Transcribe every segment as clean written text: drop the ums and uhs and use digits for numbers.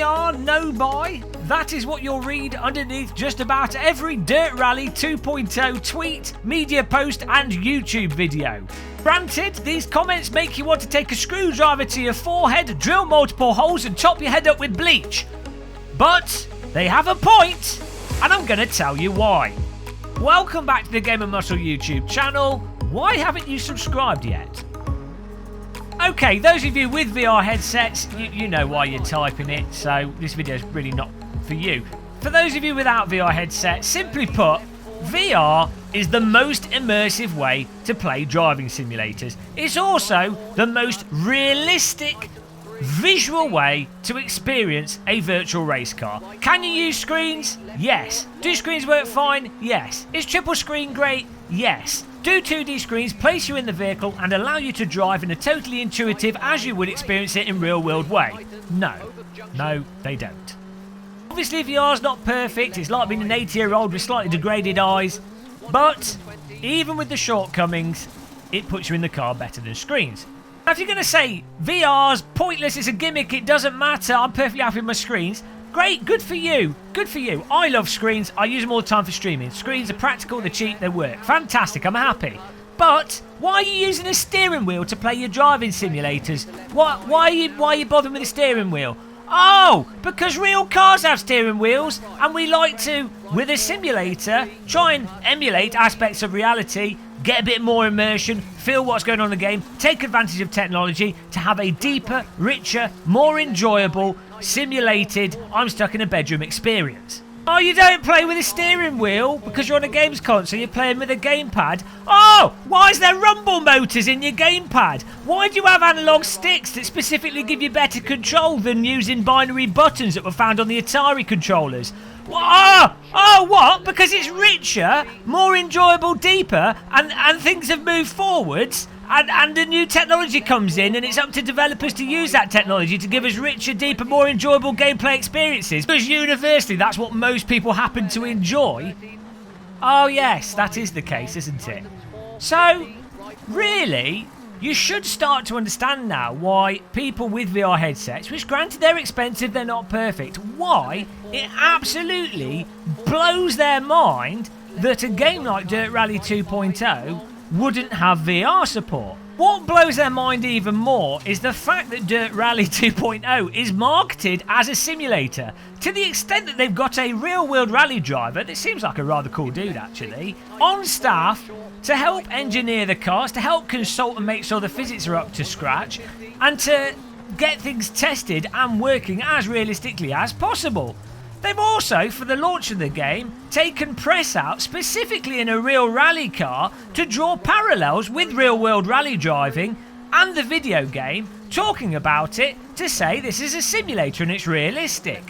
VR no buy? That is what you'll read underneath just about every Dirt Rally 2.0 tweet, media post and YouTube video. Granted, these comments make you want to take a screwdriver to your forehead, drill multiple holes and chop your head up with bleach. But they have a point, and I'm going to tell you why. Welcome back to the Game & Muscle YouTube channel. Why haven't you subscribed yet? Okay, those of you with VR headsets, you know why you're typing it, so this video is really not for you. For those of you without VR headsets, simply put, VR is the most immersive way to play driving simulators. It's also the most realistic visual way to experience a virtual race car. Can you use screens? Yes. Do screens work fine? Yes. Is triple screen great? Yes. Do 2D screens place you in the vehicle and allow you to drive in a totally intuitive as you would experience it in real world way? No. No, they don't. Obviously VR's not perfect, it's like being an 80-year-old with slightly degraded eyes, but even with the shortcomings, it puts you in the car better than screens. Now if you're going to say VR's pointless, it's a gimmick, it doesn't matter, I'm perfectly happy with my screens, great, good for you, good for you. I love screens, I use them all the time for streaming. Screens are practical, they're cheap, they work. Fantastic, I'm happy. But why are you using a steering wheel to play your driving simulators? Why are you bothering with a steering wheel? Oh, because real cars have steering wheels and we like to, with a simulator, try and emulate aspects of reality, get a bit more immersion, feel what's going on in the game, take advantage of technology to have a deeper, richer, more enjoyable, simulated, I'm stuck in a bedroom experience. Oh, you don't play with a steering wheel because you're on a games console, you're playing with a gamepad. Oh, why is there rumble motors in your gamepad? Why do you have analog sticks that specifically give you better control than using binary buttons that were found on the Atari controllers? What? Because it's richer, more enjoyable, deeper, and things have moved forwards, and the new technology comes in, and it's up to developers to use that technology to give us richer, deeper, more enjoyable gameplay experiences. Because universally, that's what most people happen to enjoy. Oh yes, that is the case, isn't it? So, really, you should start to understand now why people with VR headsets, which granted they're expensive, they're not perfect, why it absolutely blows their mind that a game like Dirt Rally 2.0 wouldn't have VR support. What blows their mind even more is the fact that Dirt Rally 2.0 is marketed as a simulator, to the extent that they've got a real-world rally driver, that seems like a rather cool dude actually, on staff to help engineer the cars, to help consult and make sure the physics are up to scratch, and to get things tested and working as realistically as possible. They've also, for the launch of the game, taken press out specifically in a real rally car to draw parallels with real-world rally driving and the video game, talking about it to say this is a simulator and it's realistic.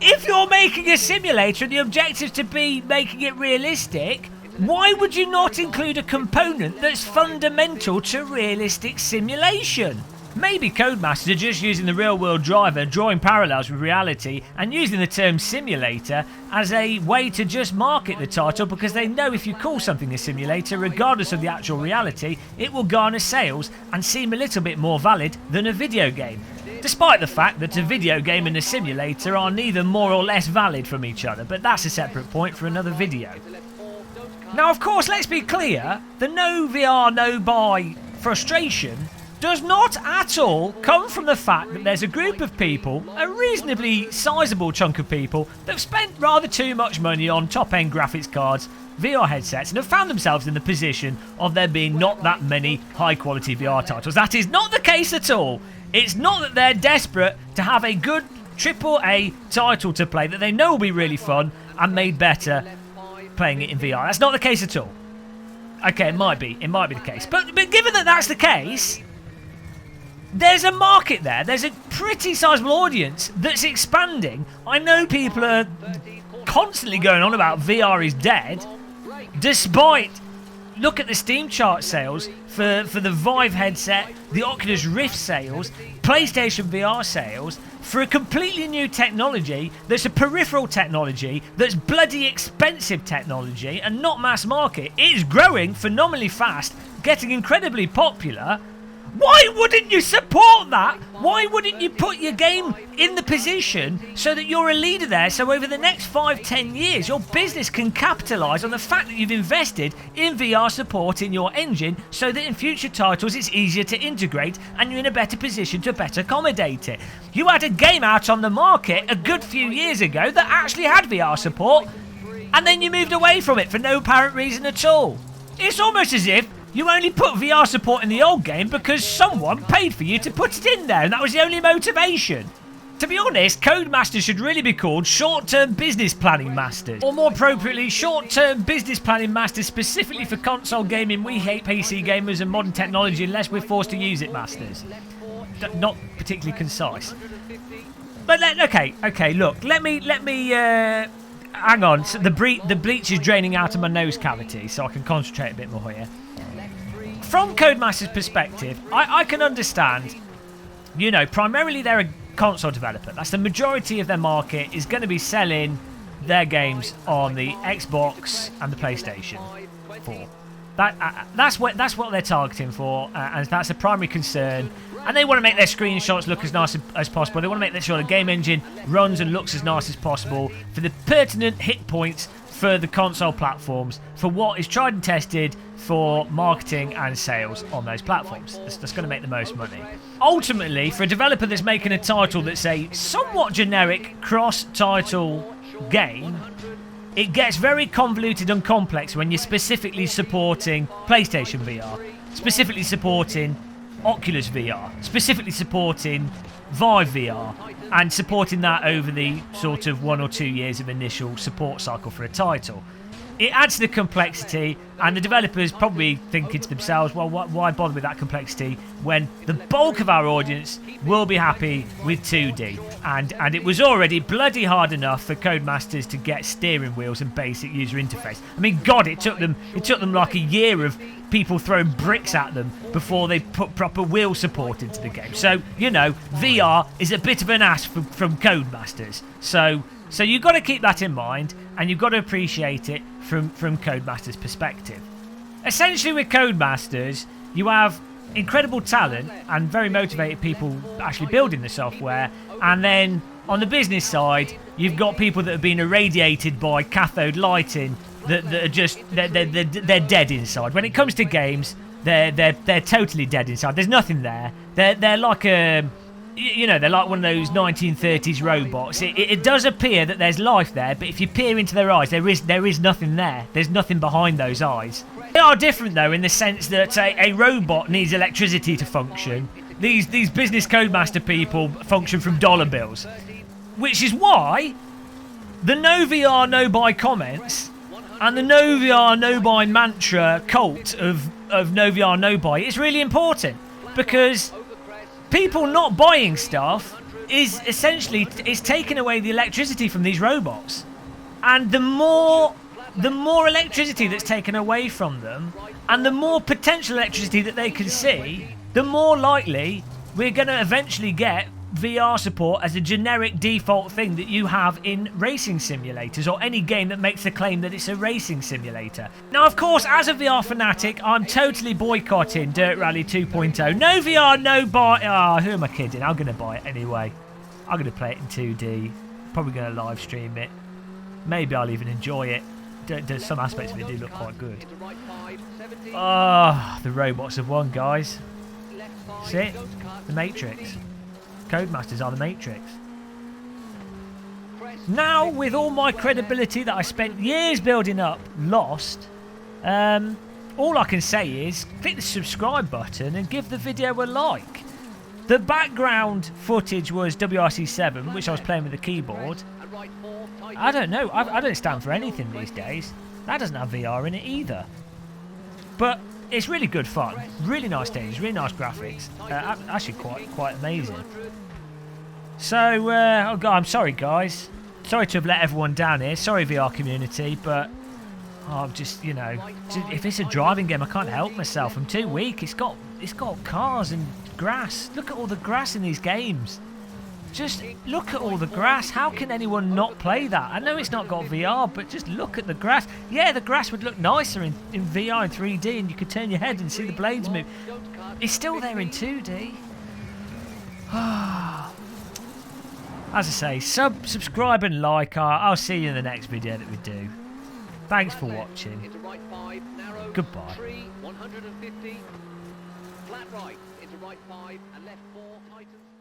If you're making a simulator and the objective is to be making it realistic, why would you not include a component that's fundamental to realistic simulation? Maybe codemasters are just using the real-world driver, drawing parallels with reality, and using the term simulator as a way to just market the title because they know if you call something a simulator, regardless of the actual reality, it will garner sales and seem a little bit more valid than a video game. Despite the fact that a video game and a simulator are neither more or less valid from each other, but that's a separate point for another video. Now, of course, let's be clear, the no VR, no buy frustration does not at all come from the fact that there's a group of people, a reasonably sizable chunk of people, that have spent rather too much money on top-end graphics cards, VR headsets, and have found themselves in the position of there being not that many high-quality VR titles. That is not the case at all. It's not that they're desperate to have a good AAA title to play that they know will be really fun and made better playing it in VR. That's not the case at all. Okay, it might be the case. But given that that's the case, there's a market there. There's a pretty sizable audience that's expanding. I know people are constantly going on about VR is dead, despite, look at the Steam chart sales for the Vive headset, the Oculus Rift sales, PlayStation VR sales, for a completely new technology that's a peripheral technology, that's bloody expensive technology and not mass market. It is growing phenomenally fast, getting incredibly popular. Why wouldn't you support that? Why wouldn't you put your game in the position so that you're a leader there, so over the next 5-10 years your business can capitalise on the fact that you've invested in VR support in your engine, so that in future titles it's easier to integrate and you're in a better position to better accommodate it. You had a game out on the market a good few years ago that actually had VR support, and then you moved away from it for no apparent reason at all. It's almost as if you only put VR support in the old game because someone paid for you to put it in there, and that was the only motivation. To be honest, Codemasters should really be called Short-Term Business Planning Masters. Or more appropriately, Short-Term Business Planning Masters specifically for console gaming. We hate PC gamers and modern technology unless we're forced to use it, Masters. Not particularly concise. But okay, look, let me hang on. So the bleach is draining out of my nose cavity, so I can concentrate a bit more here. From Codemasters' perspective, I can understand, you know, primarily they're a console developer. That's the majority of their market is going to be selling their games on the Xbox and the PlayStation 4. That's what they're targeting for, and that's a primary concern. And they want to make their screenshots look as nice as possible. They want to make sure the game engine runs and looks as nice as possible for the pertinent hit points for the console platforms, for what is tried and tested for marketing and sales on those platforms. That's going to make the most money. Ultimately, for a developer that's making a title that's a somewhat generic cross-title game, it gets very convoluted and complex when you're specifically supporting PlayStation VR, specifically supporting Oculus VR, specifically supporting Vive VR, and supporting that over the sort of 1 or 2 years of initial support cycle for a title. It adds to the complexity, and the developers probably thinking to themselves, well, why bother with that complexity when the bulk of our audience will be happy with 2D? And it was already bloody hard enough for Codemasters to get steering wheels and basic user interface. I mean, God, it took them like a year of people throwing bricks at them before they put proper wheel support into the game. So, you know, VR is a bit of an ask from Codemasters. So you've got to keep that in mind, and you've got to appreciate it from Codemasters' perspective. Essentially, with Codemasters, you have incredible talent and very motivated people actually building the software, and then on the business side, you've got people that have been irradiated by cathode lighting that are just they're dead inside. When it comes to games, they're totally dead inside. There's nothing there. They're like a, you know, they're like one of those 1930s robots. It does appear that there's life there, but if you peer into their eyes, there is nothing there. There's nothing behind those eyes. They are different though in the sense that a robot needs electricity to function. These business Codemaster people function from dollar bills, which is why the no VR no buy comments and the no VR no buy mantra cult of no VR no buy is really important, because people not buying stuff is essentially taking away the electricity from these robots, and the more electricity that's taken away from them and the more potential electricity that they can see, the more likely we're going to eventually get VR support as a generic default thing that you have in racing simulators or any game that makes the claim that it's a racing simulator. Now, of course, as a VR fanatic, I'm totally boycotting Dirt Rally 2.0. No VR, no buy. Ah, who am I kidding? I'm going to buy it anyway. I'm going to play it in 2D. Probably going to live stream it. Maybe I'll even enjoy it. There's some aspects of it do look quite good. Ah, the robots have won, guys. See it? The Matrix. Codemasters are the Matrix. Now, with all my credibility that I spent years building up lost, all I can say is click the subscribe button and give the video a like. The background footage was WRC7, which I was playing with the keyboard. I don't know. I don't stand for anything these days. That doesn't have VR in it either. But it's really good fun. Really nice stages, really nice graphics. Actually quite amazing. So, oh God, I'm sorry, guys. Sorry to have let everyone down here. Sorry, VR community, but I'm just, you know, if it's a driving game, I can't help myself. I'm too weak. It's got cars and grass. Look at all the grass in these games. Just look at all the grass. How can anyone not play that? I know it's not got VR, but just look at the grass. Yeah, the grass would look nicer in VR and 3D, and you could turn your head and see the blades move. It's still there in 2D. As I say, subscribe and like. I'll see you in the next video that we do. Thanks for watching. Goodbye. 150. Flat right into right 5 and left 4 tightens.